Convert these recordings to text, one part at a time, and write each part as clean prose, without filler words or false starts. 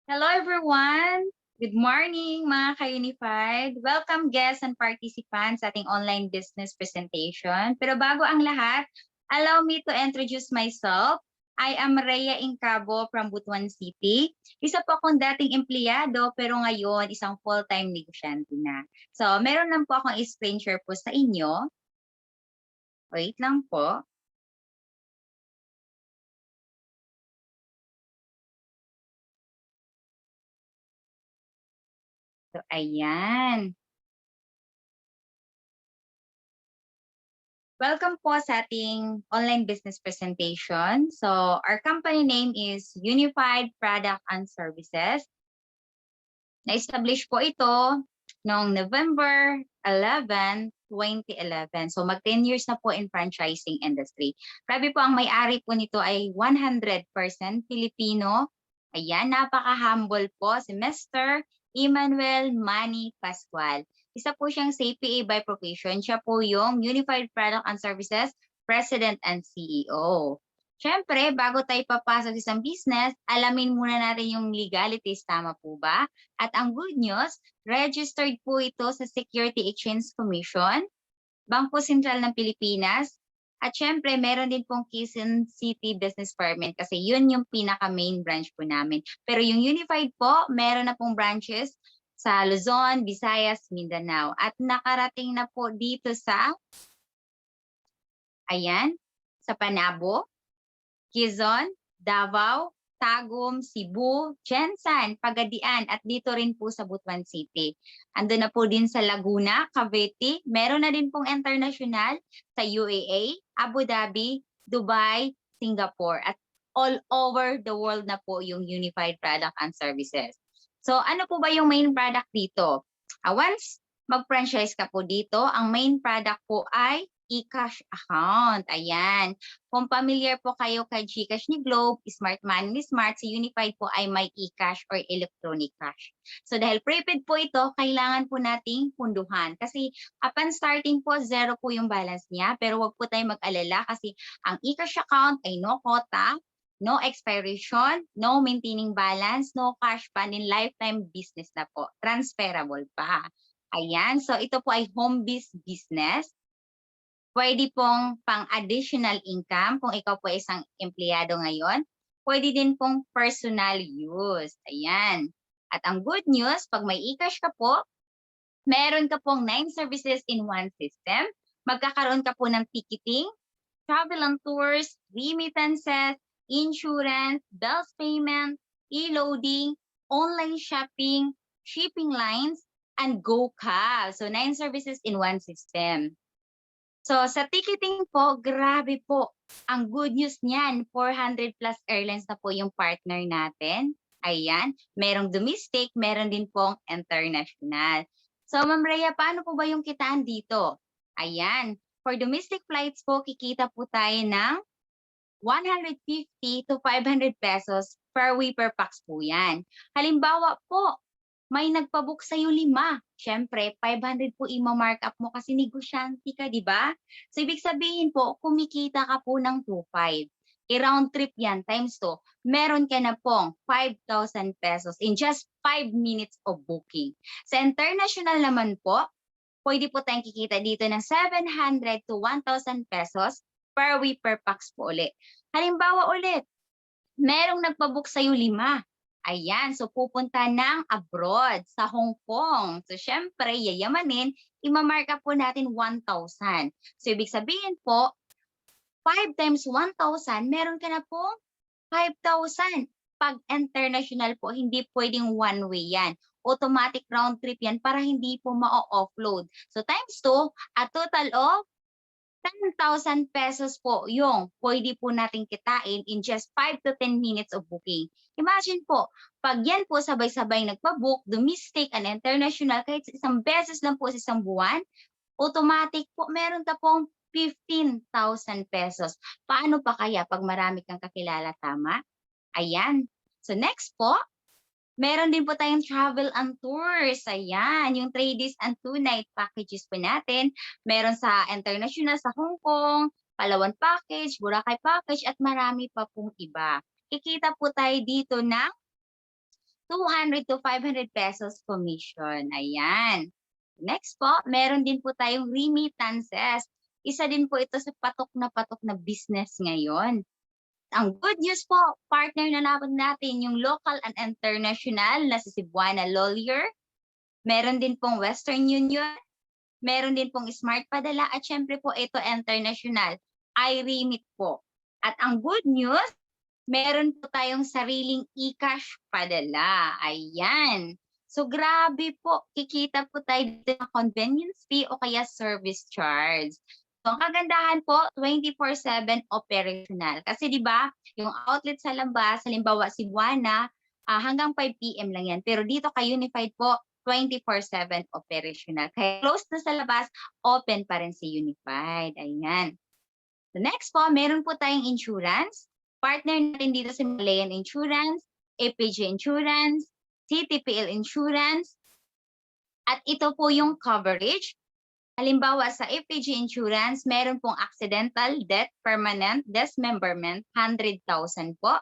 Hello everyone! Good morning mga ka-Unified! Welcome guests and participants sa ating online business presentation. Pero bago ang lahat, allow me to introduce myself. I am Rhea Incabo from Butuan City. Isa po akong dating empleyado pero ngayon isang full-time negosyante na. So meron lang po akong screen share po sa inyo. Wait lang po. So ayan. Welcome po sa ating online business presentation. So, our company name is Unified Product and Services. Na-establish po ito noong November 11, 2011. So, mag 10 years na po in franchising industry. Grabe po, ang may-ari po nito ay 100% Filipino. Ayan, napaka-humble po si Mr. Emmanuel Manny Pascual. Isa po siyang CPA by profession. Siya po yung Unified Product and Services President and CEO. Siyempre, bago tayo papasok sa isang business, alamin muna natin yung legalities, tama po ba? At ang good news, registered po ito sa Security Exchange Commission, Bangko Sentral ng Pilipinas, at syempre, meron din pong Quezon City Business Permit kasi yun yung pinaka-main branch po namin. Pero yung Unified po, meron na pong branches sa Luzon, Visayas, Mindanao. At nakarating na po dito sa, ayan, sa Panabo, Quezon, Davao, Tagum, Cebu, Jensan, Pagadian, at dito rin po sa Butuan City. Ando na po din sa Laguna, Cavite. Meron na din pong international sa UAE, Abu Dhabi, Dubai, Singapore, at all over the world na po yung Unified Product and Services. So ano po ba yung main product dito? Once mag-franchise ka po dito, ang main product po ay e-cash account. Ayan. Kung familiar po kayo kay GCash ni Globe, Smart Money ni Smart, si Unified po ay may e-cash or electronic cash. So dahil prepaid po ito, kailangan po nating punduhan. Kasi upon starting po, zero po yung balance niya. Pero wag po tayong mag-alala kasi ang e-cash account ay no quota, no expiration, no maintaining balance, no cash pa, and lifetime business na po. Transferable pa. Ayan. So ito po ay home-based business. Pwede pong pang-additional income kung ikaw po isang empleyado ngayon. Pwede din pong personal use. Ayan. At ang good news, pag may e-cash ka po, meron ka pong 9 services in one system. Magkakaroon ka po ng ticketing, travel and tours, remittances, insurance, bills payment, e-loading, online shopping, shipping lines, and GoCab. So 9 services in one system. So sa ticketing po, grabe po. Ang good news niyan, 400 plus airlines na po yung partner natin. Ayan, merong domestic, meron din pong international. So Ma'am Rhea, paano po ba yung kitaan dito? Ayan, for domestic flights po, kikita po tayo ng 150 to 500 pesos per way per pax po yan. Halimbawa po, may nagpabook sa'yo 5. Siyempre, 500 po ima-mark up mo kasi negosyante ka, di ba? So, ibig sabihin po, kumikita ka po ng 2,500. I-round trip yan, times 2. Meron ka na pong 5,000 pesos in just 5 minutes of booking. Sa international naman po, pwede po tayong kikita dito ng 700 to 1,000 pesos per week per pax po ulit. Halimbawa ulit, merong nagpabook sa'yo 5. Ayan, so pupunta ng abroad sa Hong Kong. So syempre, yayamanin, imamark up po natin 1,000. So ibig sabihin po, 5 times 1,000, meron ka na po 5,000. Pag international po, hindi pwedeng one way yan. Automatic round trip yan para hindi po ma-offload. So times 2, a total of 10,000 pesos po yung pwede po nating kitain in just 5 to 10 minutes of booking. Imagine po, pag yan po sabay-sabay nagpa-book, domestic and international, kahit isang beses lang po sa isang buwan, automatic po, meron ka pong 15,000 pesos. Paano pa kaya pag marami kang kakilala, tama? Ayan. So next po, meron din po tayong travel and tours. Ayan, yung 3 days and 2 night packages po natin. Meron sa international sa Hong Kong, Palawan package, Boracay package, at marami pa pong iba. Kikita po tayo dito ng 200 to 500 pesos commission. Ayan. Next po, meron din po tayong remittances. Isa din po ito sa patok na business ngayon. Ang good news po, partner na natin yung local and international na si Cebuana Lawyer. Meron din pong Western Union. Meron din pong Smart Padala. At syempre po ito international, iRemit po. At ang good news, meron po tayong sariling e-cash padala. Ayan. So grabe po, kikita po tayo dito ng convenience fee o kaya service charge. So ang kagandahan po, 24/7 operational. Kasi 'di ba, yung outlet sa labas, halimbawa Cebuana, hanggang 5 PM lang yan. Pero dito kay Unified po, 24/7 operational. Kaya close na sa labas, open pa rin si Unified. Ayan. So next po, meron po tayong insurance. Partner natin dito si Malayan Insurance, APG Insurance, CTPL Insurance. At ito po yung coverage. Halimbawa sa APG Insurance, meron pong accidental death, permanent dismemberment, 100,000 po.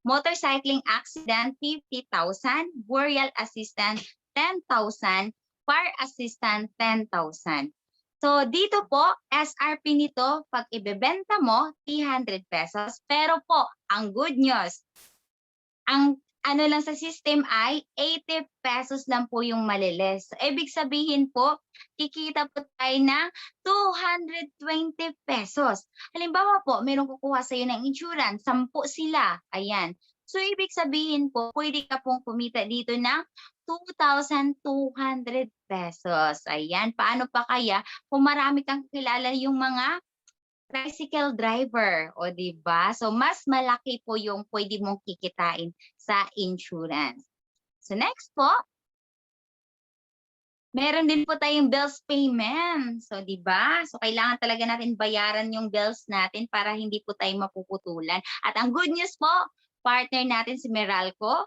Motorcycling accident, 50,000. Burial assistance, 10,000. Fire assistance, 10,000. So dito po, SRP nito, pag ibebenta mo, 300 pesos. Pero po, ang good news, ang ano lang sa system ay 80 pesos lang po yung maliles. So, ibig sabihin po, kikita po tayo ng 220 pesos. Halimbawa po, mayroong kukuha sa iyo ng insurance, 10 sila. Ayan. So, ibig sabihin po, pwede ka pong kumita dito ng 2,200 pesos. Ayan. Paano pa kaya kung marami kang kilala yung mga tricycle driver, o 'di ba? So mas malaki po yung pwede mong kikitain sa insurance. So next po, meron din po tayong bills payment. So 'di ba? So kailangan talaga natin bayaran yung bills natin para hindi po tayo mapuputulan. At ang good news po, partner natin si Meralco,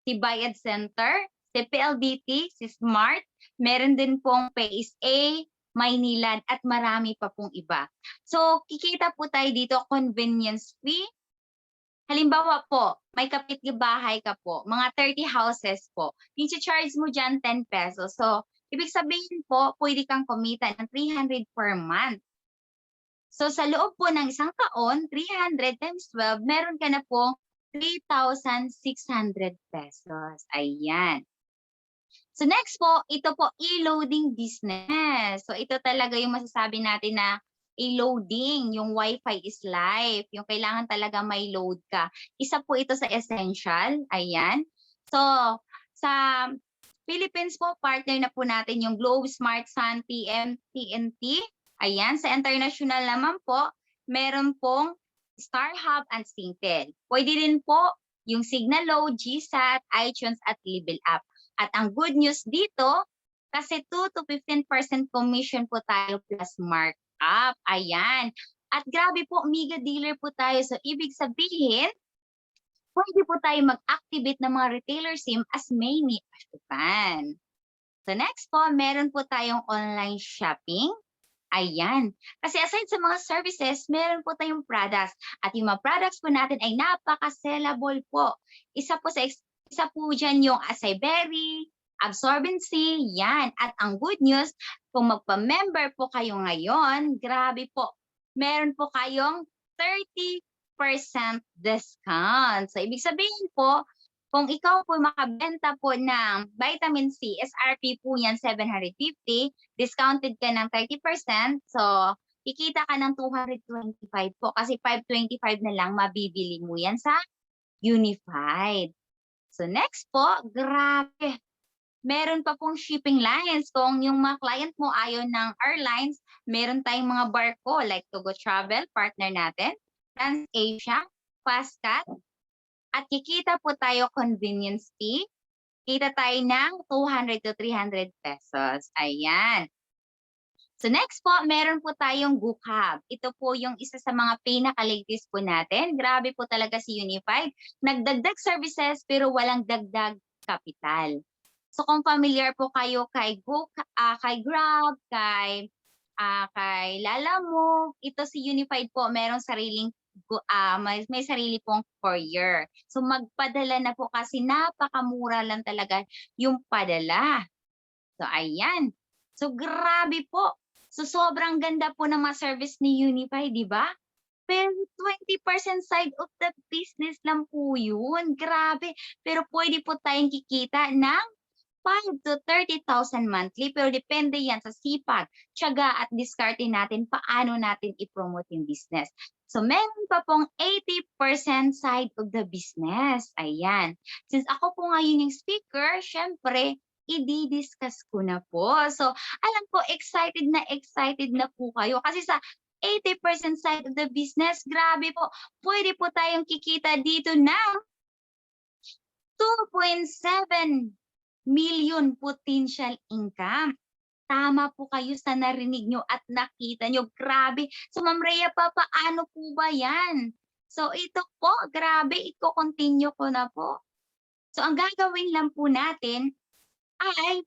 si Bayad Center, si PLDT, si Smart, meron din pong PSA, Maynilad at marami pa pong iba. So kikita po tayo dito convenience fee. Halimbawa po, may kapitbahay ka po, mga 30 houses po. I-charge mo dyan 10 pesos. So ibig sabihin po, pwede kang kumita ng 300 per month. So sa loob po ng isang taon, 300 times 12, meron ka na po 3,600 pesos. Ayan. So next po, ito po e-loading business. So ito talaga yung masasabi natin na e-loading, yung Wi-Fi is life, yung kailangan talaga may load ka. Isa po ito sa essential, ayan. So sa Philippines po, partner na po natin yung Globe, Smart Sun, TNT. Ayan, sa international naman po, meron pong StarHub and Singtel. Pwede din po yung Signaload, GSAT, iTunes at Libel App. At ang good news dito, kasi 2 to 15% commission po tayo plus markup. Ayan. At grabe po, mega dealer po tayo. So, ibig sabihin, pwede po tayo mag-activate ng mga retailer SIM as many as you can. So, next po, meron po tayong online shopping. Ayan. Kasi aside sa mga services, meron po tayong products. At yung mga products po natin ay napaka-sellable po. Isa po dyan yung acai berry, absorbency, yan. At ang good news, kung magpa-member po kayo ngayon, grabe po, meron po kayong 30% discount. So, ibig sabihin po, kung ikaw po makabenta po ng vitamin C, SRP po yan 750, discounted ka ng 30%, so kikita ka ng 225 po kasi 525 na lang mabibili mo yan sa Unified. So next po, grabe. Meron pa pong shipping lines. Kung yung mga client mo ayaw ng airlines, meron tayong mga barko like Togo Travel, partner natin, TransAsia, Fastcat, at kikita po tayo convenience fee. Kita tayo ng 200 to 300 pesos. Ayan. So next po, meron po tayong GoCab. Ito po yung isa sa mga pinaka-latest po natin. Grabe po talaga si Unified. Nagdagdag services pero walang dagdag kapital. So kung familiar po kayo kay Grab, kay kay Lalamove. Ito si Unified po, merong sariling may sarili pong courier. So magpadala na po kasi napakamura lang talaga yung padala. So ayan. So grabe po. So sobrang ganda po ng mga service ni Unified, di ba? Pero 20% side of the business lang po yun. Grabe. Pero pwede po tayong kikita ng 5 to 30,000 monthly, pero depende yan sa sipag, tiyaga at diskarte natin paano natin i-promote yung business. So meron pa pong 80% side of the business. Ayan. Since ako po ngayon yung speaker, syempre, i-discuss ko na po. So alam ko, excited na po kayo. Kasi sa 80% side of the business, grabe po, pwede po tayong kikita dito ng 2.7 million potential income. Tama po kayo sa narinig nyo at nakita nyo. Grabe. So Ma'am Rhea, paano po ba yan? So ito po, grabe, i-continue ko na po. So ang gagawin lang po natin ay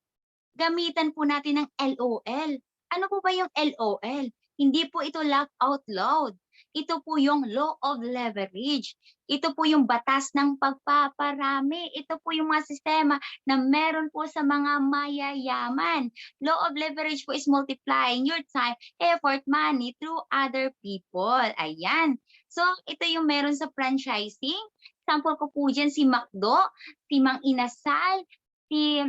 gamitan po natin ng LOL. Ano po ba yung LOL? Hindi po ito laugh out loud. Ito po yung law of leverage. Ito po yung batas ng pagpaparami. Ito po yung mga sistema na meron po sa mga mayayaman. Law of leverage po is multiplying your time, effort, money through other people. Ayan. So, ito yung meron sa franchising. Sample ko po dyan si McDo, si Mang Inasal, si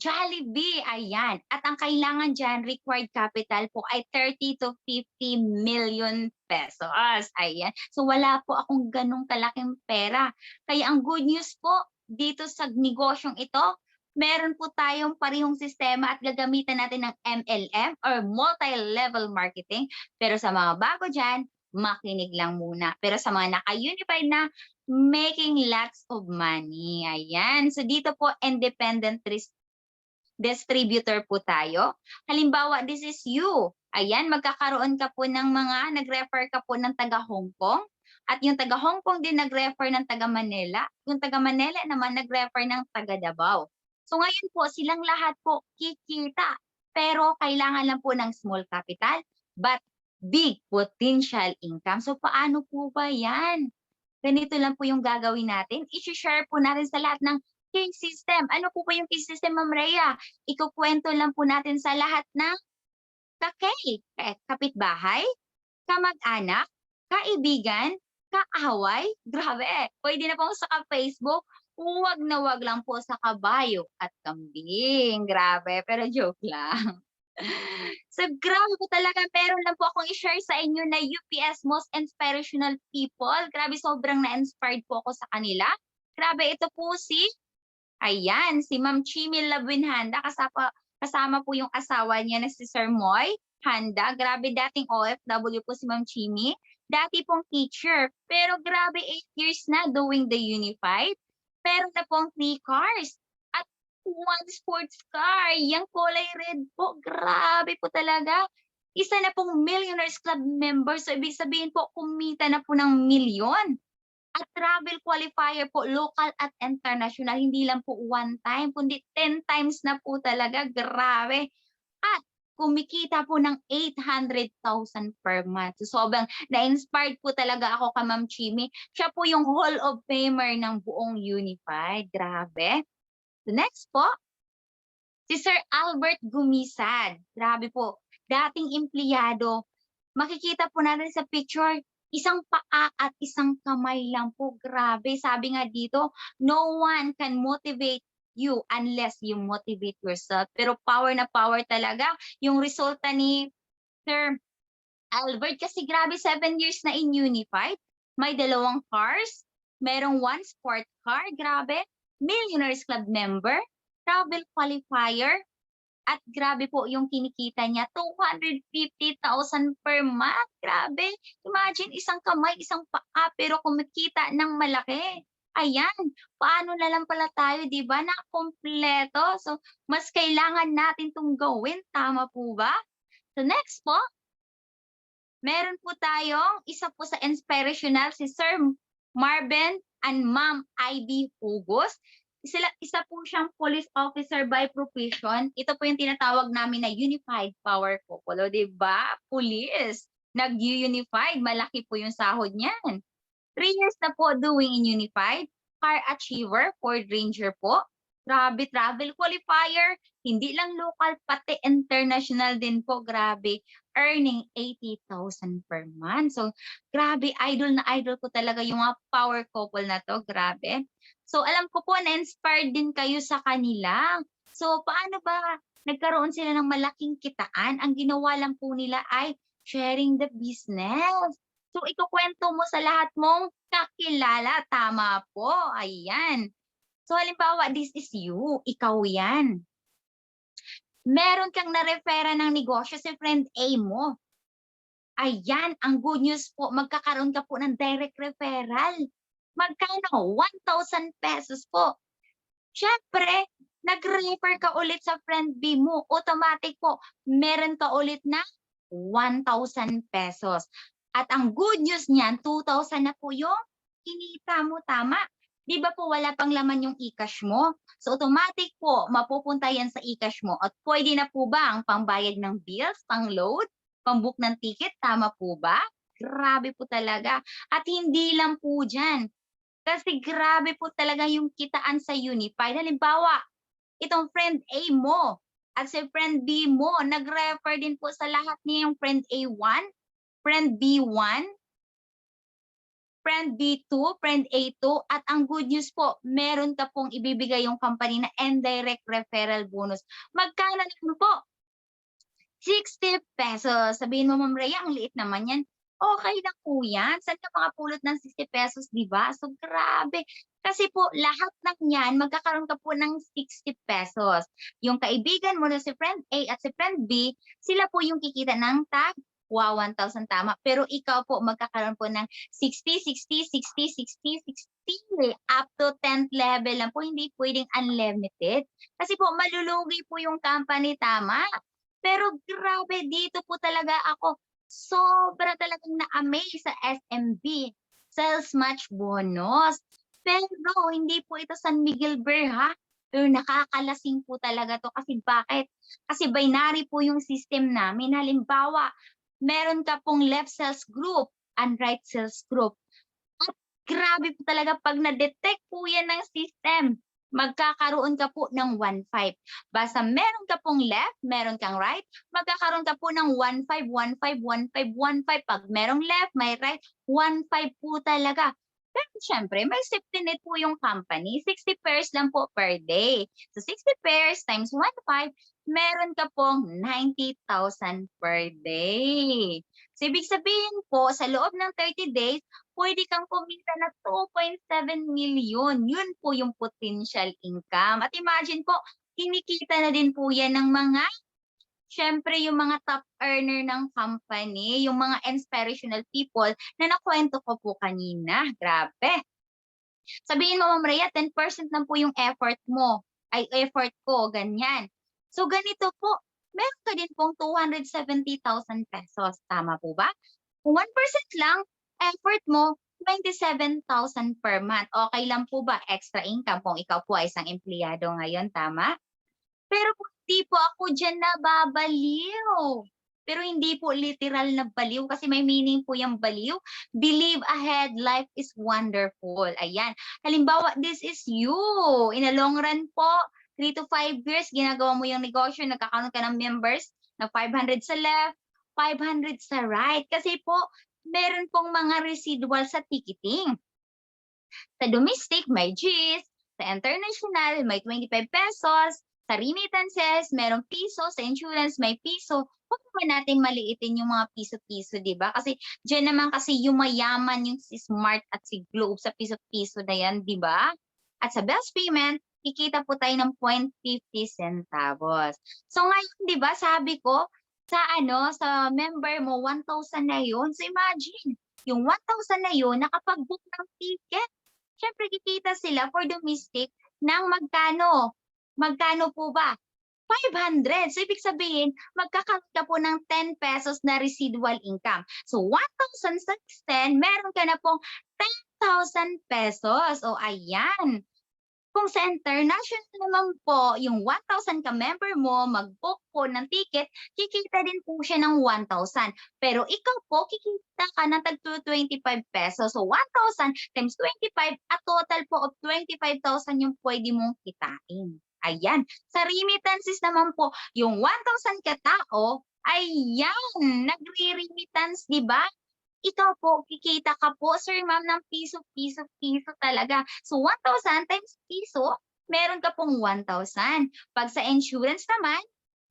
Jollibee, ayan. At ang kailangan dyan, required capital po ay 30 to 50 million pesos. Ayan. So wala po akong ganong kalaking pera. Kaya ang good news po dito sa negosyong ito, meron po tayong parehong sistema at gagamitan natin ng MLM or multi-level marketing. Pero sa mga bago dyan, makinig lang muna. Pero sa mga naka-unified na, making lots of money. Ayan. So dito po, independent distributor po tayo. Halimbawa, this is you. Ayan, magkakaroon ka po ng nag-refer ka po ng taga Hong Kong. At yung taga Hong Kong din nag-refer ng taga Manila. Yung taga Manila naman nag-refer ng taga Davao. So ngayon po, silang lahat po kikita. Pero kailangan lang po ng small capital, but big potential income. So paano po ba yan? Ganito lang po yung gagawin natin. I-share po natin sa lahat ng case system. Ano po ba yung case system, Ma'am Rhea? Ikukwento lang po natin sa lahat ng kapitbahay, kamag-anak, kaibigan, kaaway. Grabe, pwede na po sa Facebook. Huwag na huwag lang po sa kabayo at kambing. Grabe, pero joke lang. So grabe po talaga, meron lang po akong i-share sa inyo na UPS most inspirational people. Grabe, sobrang na-inspired po ako sa kanila. Grabe, ito po ayan, si Ma'am Chimil Labuenhanda, kasama po yung asawa niya na si Sir Moy Handa. Grabe, dating OFW po si Ma'am Chimi. Dati pong teacher, pero grabe 8 years na doing the Unified. Meron na pong 3 cars at 1 sports car. Yung kulay red po, grabe po talaga. Isa na pong Millionaires Club member. So ibig sabihin po, kumita na po ng milyon. At travel qualifier po, local at international, hindi lang po one time, kundi 10 times na po talaga. Grabe. At kumikita po ng 800,000 per month. So sobrang na-inspired po talaga ako kay Ma'am Chimi. Siya po yung Hall of Famer ng buong Unified. Grabe. The next po, si Sir Albert Gumisad. Grabe po. Dating empleyado. Makikita po natin sa picture, isang paa at isang kamay lang po. Grabe. Sabi nga dito, no one can motivate you unless you motivate yourself. Pero power na power talaga yung resulta ni Sir Albert. Kasi grabe, 7 years na in Unified. May 2 cars. Merong 1 sport car. Grabe. Millionaires Club member. Travel qualifier. At grabe po yung kinikita niya, 250,000 per month. Grabe. Imagine, isang kamay, isang paa, pero kumikita ng malaki. Ayan, paano na lang pala tayo, di ba, na kompleto. So, mas kailangan natin itong gawin. Tama po ba? So, next po, meron po tayong isa po sa inspirational, si Sir Marvin and Ma'am Ivy Hugos. isa po siyang police officer by profession. Ito po yung tinatawag namin na unified power couple, o 'di ba? Police, nag-u-unified, malaki po yung sahod niyan. 3 years na po doing in unified, car achiever, Ford Ranger po. Grabe, travel qualifier, hindi lang local pati international din po, grabe. Earning 80,000 per month. So, grabe, idol na idol ko talaga yung mga power couple na 'to, grabe. So, alam ko po na-inspired din kayo sa kanila. So, paano ba nagkaroon sila ng malaking kitaan? Ang ginawa lang po nila ay sharing the business. So, ikukuwento mo sa lahat mong kakilala, tama po, ayan. So, halimbawa, this is you, ikaw yan. Meron kang na-referran ng negosyo si friend A mo. Ayan, ang good news po, magkakaroon ka po ng direct referral. Magkano? 1,000 pesos po. Siyempre, nag-refer ka ulit sa friend B mo, automatic po, meron ka ulit na 1,000 pesos. At ang good news niyan, 2,000 na po yung kinita mo, tama? 'Di ba po wala pang laman yung e-cash mo? So automatic po, mapupunta yan sa e-cash mo at pwede na po ba ang pambayad ng bills, pang-load, pang-book ng ticket, tama po ba? Grabe po talaga. At hindi lang po diyan, kasi grabe po talaga yung kitaan sa Unified. Halimbawa, itong friend A mo at si friend B mo, nag-refer din po sa lahat niya yung friend A1, friend B1, friend B2, friend A2, at ang good news po, meron ka pong ibibigay yung company na indirect referral bonus. Magkano naman po? 60 pesos. Sabihin mo, Ma'am Rhea, ang liit naman yan. Okay lang po yan. Saan ka makapulot ng 60 pesos, di ba? So, grabe. Kasi po, lahat ng yan, magkakaroon ka po ng 60 pesos. Yung kaibigan mo na si friend A at si friend B, sila po yung kikita ng tag, wow, 1,000 tama. Pero ikaw po, magkakaroon po ng 60, 60, 60, 60, 60, up to 10th level lang po. Hindi pwedeng unlimited. Kasi po, malulugi po yung company, tama? Pero grabe, dito po talaga ako sobra talagang na-amaze sa SMB, sales match bonus. Pero hindi po ito San Miguel Bear, ha, pero nakakalasing po talaga 'to, kasi bakit? Kasi binary po yung system namin. Halimbawa, meron ka pong left sales group and right sales group. At grabe po talaga 'pag na-detect po yan ng system, magkakaroon ka po ng 1,500. Basta meron ka pong left, meron kang right, magkakaroon ka po ng 1,500, 1,500, 1,500, 1,500. 'Pag merong left, may right, 1,500 po talaga. Pero siyempre may safety net po yung company, 60 pairs lang po per day. So 60 pairs times 1,500, meron ka pong 90,000 per day. So ibig sabihin po, sa loob ng 30 days, pwede kang kumita ng 2.7 million. Yun po yung potential income. At imagine po, kinikita na din po yan ng mga, syempre yung mga top earner ng company, yung mga inspirational people na nakwento ko po kanina. Grabe. Sabihin mo, Ma'am Rhea, 10% lang po yung effort mo, ay effort ko, ganyan. So ganito po, meron ka din pong 270,000 pesos. Tama po ba? Kung 1% lang, effort mo, 27,000 per month. Okay lang po ba? Extra income kung ikaw po ay isang empleyado ngayon, tama? Pero po hindi po ako diyan nababaliw. Pero hindi po literal na baliw, kasi may meaning po yung baliw. Believe ahead, life is wonderful. Ayan. Halimbawa, this is you. In a long run po, 3 to 5 years, ginagawa mo yung negosyo, nagkakaroon ka ng members na 500 sa left, 500 sa right. Kasi po, meron pong mga residual sa ticketing. Sa domestic, may G's. Sa international, may 25 pesos. Sa remittances, merong piso. Sa insurance, may piso. Huwag naman natin maliitin yung mga piso-piso, di ba? Kasi dyan naman kasi yung mayaman, yung si Smart at si Globe sa piso-piso na yan, di ba? At sa best payment, kikita po tayo ng 0.50 centavos. So ngayon, di ba, sabi ko, sa member mo, 1,000 na yun. So imagine, yung 1,000 na yun, nakapag-book ng ticket. Siyempre kikita sila for domestic ng magkano? Magkano po ba? 500. So ibig sabihin, magkakaroon ka po ng 10 pesos na residual income. So 1,000 times 10, meron ka na pong 10,000 pesos. O ayan. Kung sa international naman po, yung 1,000 ka-member mo, mag-book po ng ticket, kikita din po siya ng 1,000. Pero ikaw po, kikita ka ng tag 25 pesos. So 1,000 times 25, a total po of 25,000 yung pwede mong kitain. Ayan. Sa remittances naman po, yung 1,000 katao, ayan, nagre-remittance, di ba? Ikaw po, kikita ka po, sir, ma'am, ng piso, piso, piso talaga. So, 1,000 times piso, meron ka pong 1,000. Pag sa insurance naman,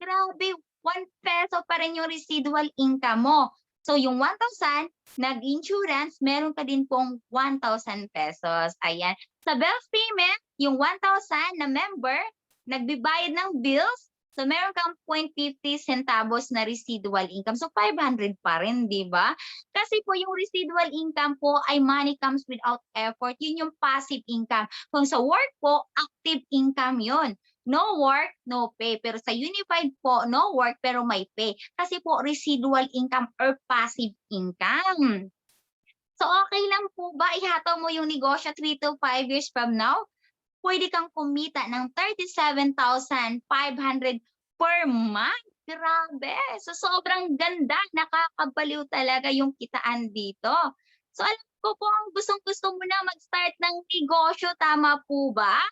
grabe, 1 peso pa rin yung residual income mo. So, yung 1,000, nag-insurance, meron ka din pong 1,000 pesos. Ayan. Sa bills payment, yung 1,000 na member, nagbibayad ng bills, so meron kang 0.50 centavos na residual income. So, 500 pa rin, di ba? Kasi po yung residual income po ay money comes without effort. Yun yung passive income. Kung sa work po, active income yun. No work, no pay. Pero sa unified po, no work pero may pay. Kasi po residual income or passive income. So okay lang po ba ihataw mo yung negosyo 3 to 5 years from now? Pwede kang kumita ng 37,500 per month. Grabe! So, sobrang ganda. Nakakabaliw talaga yung kitaan dito. So, alam ko po ang gustong-gusto mo na mag-start ng negosyo. Tama po ba?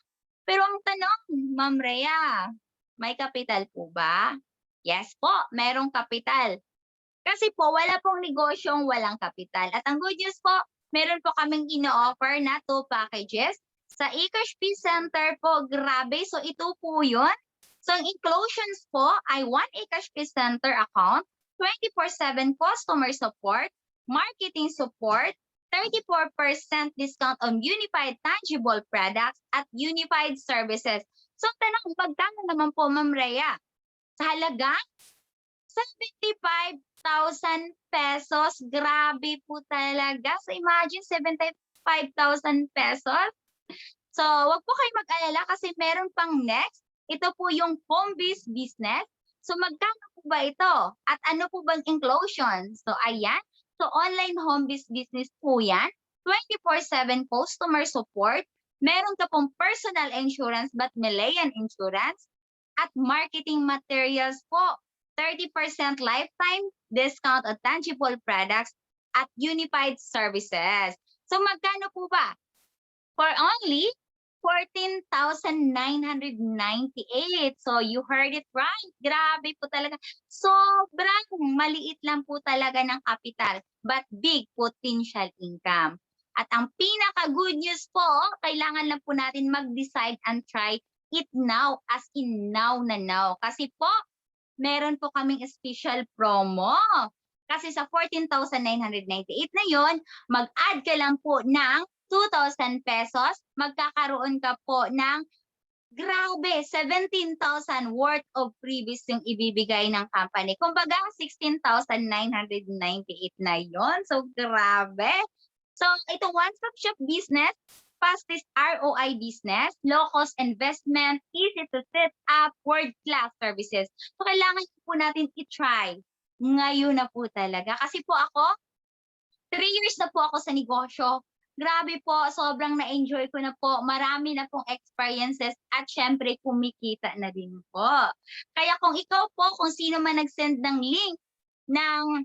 Pero ang tanong, Ma'am Rhea, may kapital po ba? Yes po, merong kapital. Kasi po, wala pong negosyong walang kapital. At ang good news po, meron po kaming ino-offer na 2 packages. Sa eCashP Center po, grabe. So, ito po yun. So, ang inclusions po ay 1 eCashP Center account, 24/7 customer support, marketing support, 34% discount on unified tangible products at unified services. So, tanong, magkano naman po, Ma'am Rhea? Sa halagang 75,000 pesos. Grabe po talaga. So, imagine 75,000 pesos. So, wag po kayong mag-alala kasi meron pang next. Ito po yung home-based business. So, magkano po ba ito? At ano po bang inclusion? So, ayan. So, online home-based business po yan. 24/7 customer support. Meron ka pong personal insurance but Malayan insurance. At marketing materials po. 30% lifetime discount on tangible products at unified services. So, magkano po ba? For only 14,998. So, you heard it right. Grabe po talaga. Sobrang maliit lang po talaga ng kapital, but big potential income. At ang pinaka-good news po, kailangan lang po natin mag-decide and try it now, as in now na now. Kasi po, meron po kaming special promo. Kasi sa 14,998 na yon, mag-add ka lang po ng 2,000 pesos, magkakaroon ka po ng grabe, 17,000 worth of freebies yung ibibigay ng company. Kumbaga, 16,998 na yon. So, grabe. So, itong one-stop shop business, fastest ROI business, low-cost investment, easy to set up, world-class services. So, kailangan po natin i-try ngayon na po talaga. Kasi po ako, 3 years na po ako sa negosyo. Grabe po, sobrang na-enjoy ko na po. Marami na pong experiences at syempre kumikita na din po. Kaya kung ikaw po, kung sino man nag-send ng link ng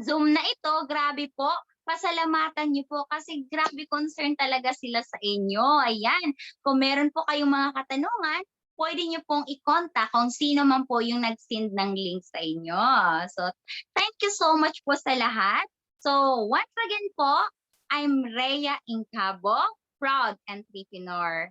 Zoom na ito, grabe po, pasalamatan niyo po kasi grabe concern talaga sila sa inyo. Ayan, kung meron po kayong mga katanungan, pwede niyo pong i-contact kung sino man po yung nag-send ng link sa inyo. So, thank you so much po sa lahat. So, once again po, I'm Rhea Incabo, proud entrepreneur.